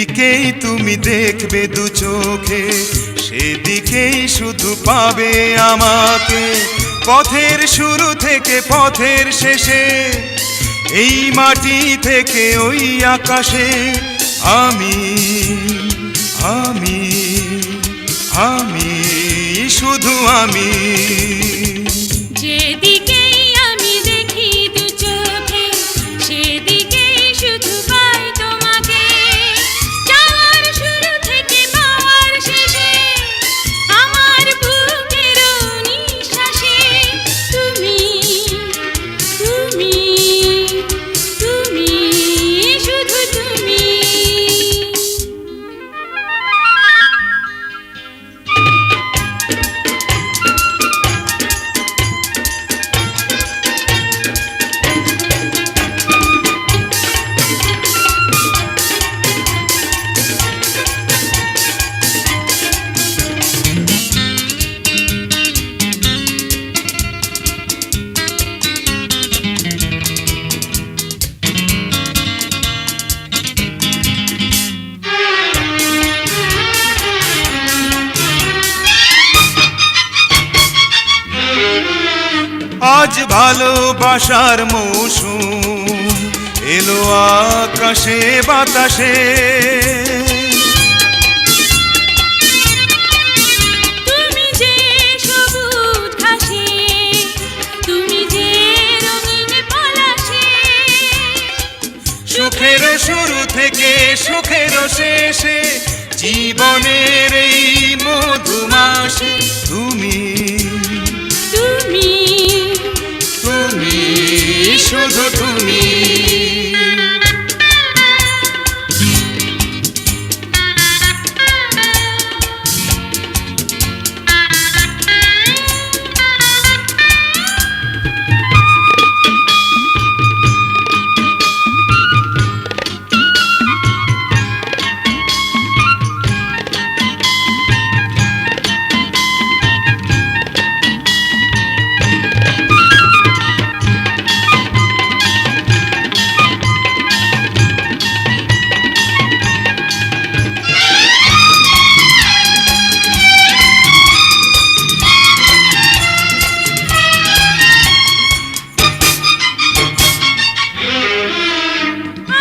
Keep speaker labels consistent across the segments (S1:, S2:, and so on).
S1: যেদিকেই তুমি দেখবে দু চোখে সেদিকেই শুধু পাবে আমাকে। পথের শুরু থেকে পথের শেষে, এই মাটি থেকে ওই আকাশে, আমি আমি আমি শুধু আমি।
S2: যেদিকেই আমি দেখি দু চোখে সেদিকেই শুধু পাই তোমাকে। যাওয়ার শুরু থেকে পাওয়ার শেষে, আমার বুকের নিঃশ্বাসে, তুমি তুমি তুমি শুধু তুমি।
S1: আজ ভালোবাসার মৌসুম এলো আকাশে বাতাসে।
S2: তুমি যে সবুজ ঘাসে, তুমি যে রঙিন পলাশে,
S1: সুখের শুরু থেকে সুখের শেষে, জীবনের এই মধুমাসে, তুমি
S2: তুমি
S1: তুমি শুধু তুমি।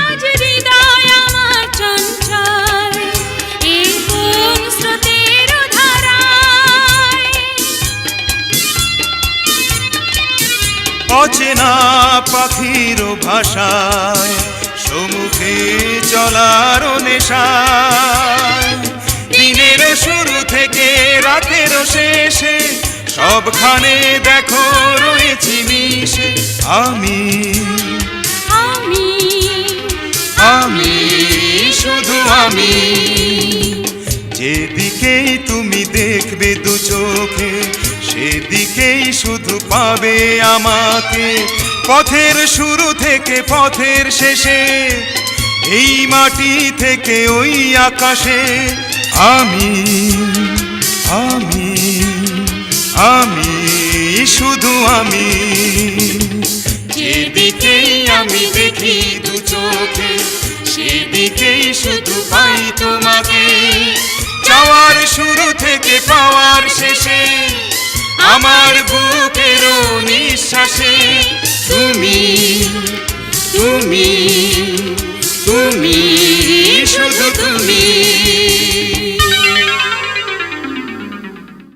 S2: আজ হৃদয় আমার চঞ্চল, এই কোন স্রোতের ধারায়,
S1: অচেনা পাখির ভাষায়, সম্মুখে চলার নেশায়, দিনের শুরু থেকে রাতের শেষে, সবখানে দেখো রয়েছি মিশে, আমি
S2: আমি
S1: আমি শুধু আমি। যেদিকেই তুমি দেখবে দু চোখে সেদিকেই শুধু পাবে আমাকে। পথের শুরু থেকে পথের শেষে, এই মাটি থেকে ওই আকাশে, আমি আমি আমি শুধু আমি। যেদিকেই আমি দেখি দু চোখে সেদিকেই শুধু পাই তোমাকে। যাওয়ার শুরু থেকে পাওয়ার শেষে, আমার বুকের নিঃশ্বাসে, তুমি তুমি